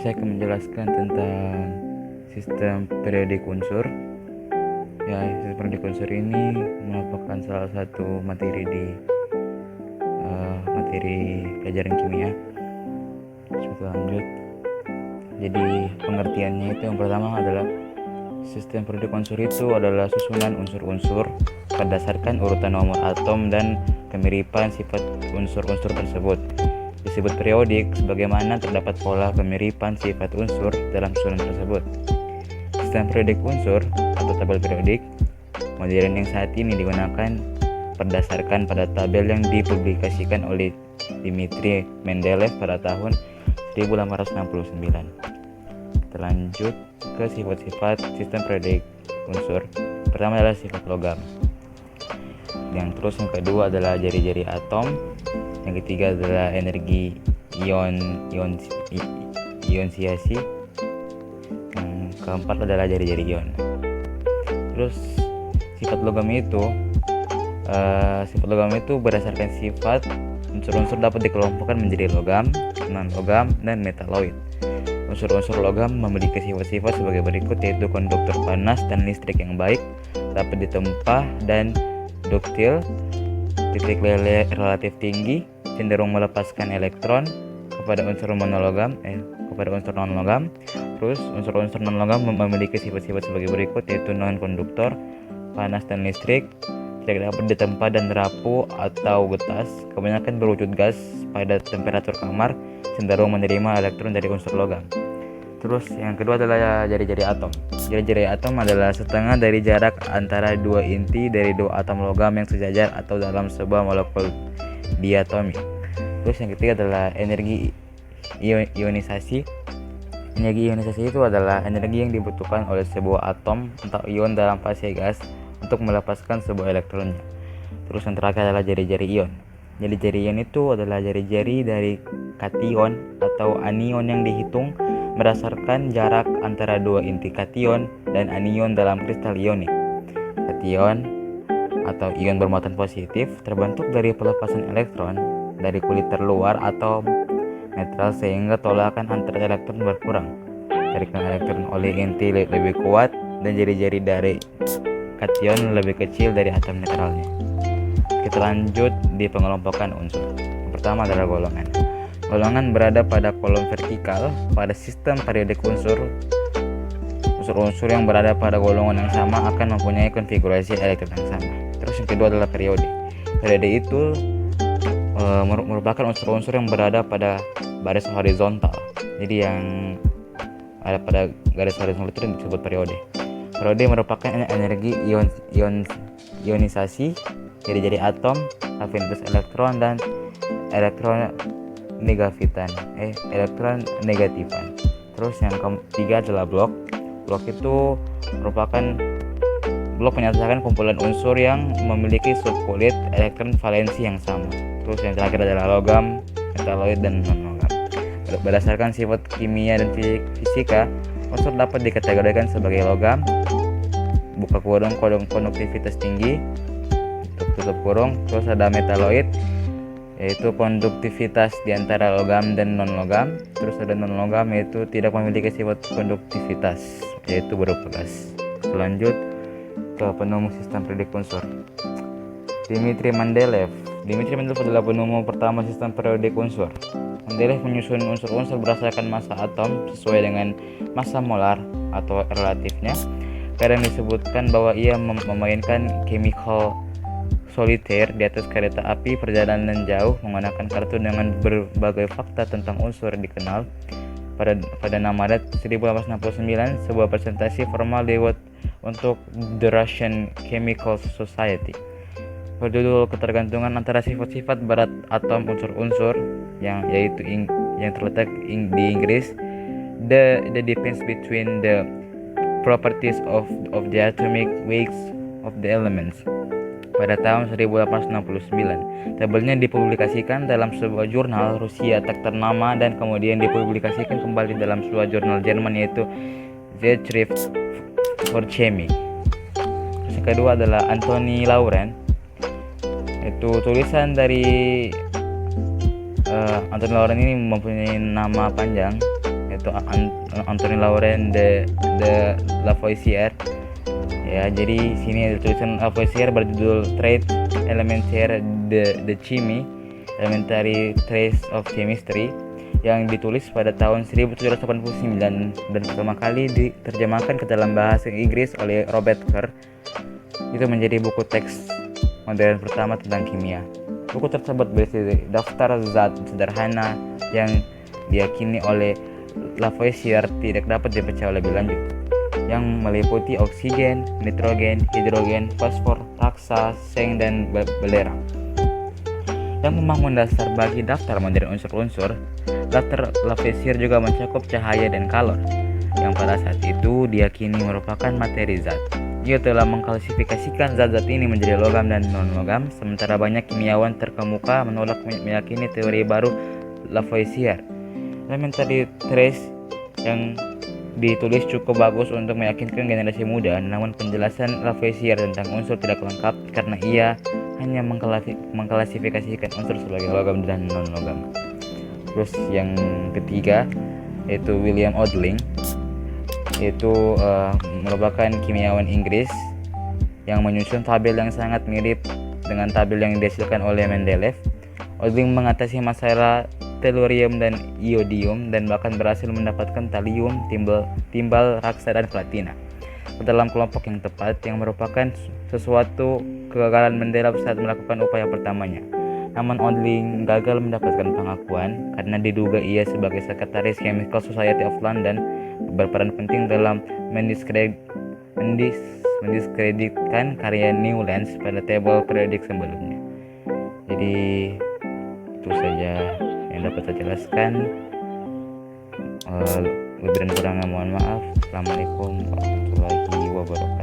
saya akan menjelaskan tentang sistem periodik unsur. Ya, sistem periodik unsur ini merupakan salah satu materi di materi pelajaran kimia. Kita lanjut. Jadi pengertiannya itu yang pertama adalah sistem periodik unsur itu adalah susunan unsur-unsur berdasarkan urutan nomor atom dan kemiripan sifat unsur-unsur tersebut. Disebut periodik sebagaimana terdapat pola kemiripan sifat unsur dalam susunan tersebut. Sistem periodik unsur atau tabel periodik modern yang saat ini digunakan berdasarkan pada tabel yang dipublikasikan oleh Dmitri Mendeleev pada tahun 1869. Kita lanjut ke sifat-sifat sistem periodik unsur. Pertama adalah sifat logam. Yang kedua adalah jari-jari atom. Yang ketiga adalah energi ionisiasi. Yang keempat adalah jari-jari ion. Terus sifat logam itu berdasarkan sifat unsur-unsur dapat dikelompokkan menjadi logam, non-logam, dan metaloid. Unsur-unsur logam memiliki sifat-sifat sebagai berikut, yaitu konduktor panas dan listrik yang baik, dapat ditempa dan duktil, titik lele relatif tinggi, cenderung melepaskan elektron kepada unsur non-logam. Terus unsur-unsur non-logam memiliki sifat-sifat sebagai berikut, yaitu non-konduktor, panas dan listrik, tidak dapat ditempa dan rapuh atau getas, kebanyakan berwujud gas pada temperatur kamar, cenderung menerima elektron dari unsur logam. Terus yang kedua adalah jari-jari atom. Jari-jari atom adalah setengah dari jarak antara dua inti dari dua atom logam yang sejajar atau dalam sebuah molekul diatomi. Terus yang ketiga adalah energi ionisasi. Energi ionisasi itu adalah energi yang dibutuhkan oleh sebuah atom atau ion dalam fase gas untuk melepaskan sebuah elektronnya. Terus yang terakhir adalah jari-jari ion. Jari-jari ion itu adalah jari-jari dari kation atau anion yang dihitung berdasarkan jarak antara dua inti kation dan anion dalam kristal ionik. Kation atau ion bermuatan positif terbentuk dari pelepasan elektron dari kulit terluar atau netral sehingga tolakan antar elektron berkurang. Tarikan elektron oleh inti lebih kuat dan jari-jari dari kation lebih kecil dari atom netralnya. Kita lanjut di pengelompokan unsur. Yang pertama adalah golongan. Golongan berada pada kolom vertikal pada sistem periodik unsur. Unsur-unsur yang berada pada golongan yang sama akan mempunyai konfigurasi elektron yang sama. Terus yang kedua adalah periode. Periode itu merupakan unsur-unsur yang berada pada baris horizontal. Jadi yang ada pada garis horizontal itu disebut periode. Periode merupakan energi ionisasi jari-jari atom, afinitas elektron, dan elektron negatifan. Terus yang ketiga adalah blok. Blok itu merupakan menyatakan kumpulan unsur yang memiliki subkulit elektron valensi yang sama. Terus yang terakhir adalah logam, metaloid, dan non-logam. Berdasarkan sifat kimia dan fisika, unsur dapat dikategorikan sebagai logam, buka kurung, konduktivitas tinggi, tutup kurung. Terus ada metaloid, yaitu konduktivitas di antara logam dan non-logam. Terus ada non-logam, yaitu tidak memiliki sifat konduktivitas, yaitu berupa gas. Selanjut ke penemu sistem periodik unsur. Dmitri Mendeleev adalah penemu pertama sistem periodik unsur. Mendeleev menyusun unsur-unsur berdasarkan massa atom sesuai dengan massa molar atau relatifnya. Kadang disebutkan bahwa ia memainkan chemical solitaire di atas kereta api perjalanan jauh menggunakan kartu dengan berbagai fakta tentang unsur dikenal. Pada 6 Maret 1869, sebuah presentasi formal dibuat untuk The Russian Chemical Society berjudul ketergantungan antara sifat-sifat berat atom unsur-unsur yang terletak di Inggris, the difference between the properties of the atomic weights of the elements. Pada tahun 1869, tabelnya dipublikasikan dalam sebuah jurnal Rusia tak ternama dan kemudian dipublikasikan kembali dalam sebuah jurnal Jerman, yaitu Zeitschrift für Chemie. Yang kedua adalah Anthony Laurent. Itu tulisan dari Anthony Laurent ini mempunyai nama panjang, yaitu Antoine Laurent de Lavoisier. Ya, jadi sini tulisan Lavoisier berjudul Traits Élémentaires de Chimie, Elementary Traits of Chemistry, yang ditulis pada tahun 1789 dan pertama kali diterjemahkan ke dalam bahasa Inggris oleh Robert Kerr. Itu menjadi buku teks modern pertama tentang kimia. Buku tersebut berisi daftar zat sederhana yang diyakini oleh Lavoisier tidak dapat dipercaya lebih lanjut, yang meliputi oksigen, nitrogen, hidrogen, fosfor, taksa, seng, dan belerang. Yang membangun dasar bagi daftar modern unsur-unsur, daftar Lavoisier juga mencakup cahaya dan kalor, yang pada saat itu diyakini merupakan materi zat. Ia telah mengklasifikasikan zat-zat ini menjadi logam dan non-logam, sementara banyak kimiawan terkemuka menolak meyakini teori baru Lavoisier. Elementary Traits yang ditulis cukup bagus untuk meyakinkan generasi muda, namun penjelasan Lavoisier tentang unsur tidak lengkap karena ia hanya mengklasifikasikan unsur sebagai logam dan non-logam. Terus yang ketiga yaitu William Odling, yaitu merupakan kimiawan Inggris yang menyusun tabel yang sangat mirip dengan tabel yang dihasilkan oleh Mendeleev. Odling mengatasi masalah tellurium dan iodium dan bahkan berhasil mendapatkan thallium, timbal, raksa, dan platina ke dalam kelompok yang tepat, yang merupakan sesuatu kegagalan Mendeleev saat melakukan upaya pertamanya. Namun Odling gagal mendapatkan pengakuan karena diduga ia sebagai sekretaris Chemical Society of London berperan penting dalam mendiskreditkan karya Newlands pada tabel periodik sebelumnya. Jadi itu saja yang dapat saya jelaskan. Lebih dan kurangnya mohon maaf. Assalamualaikum warahmatullahi wabarakatuh.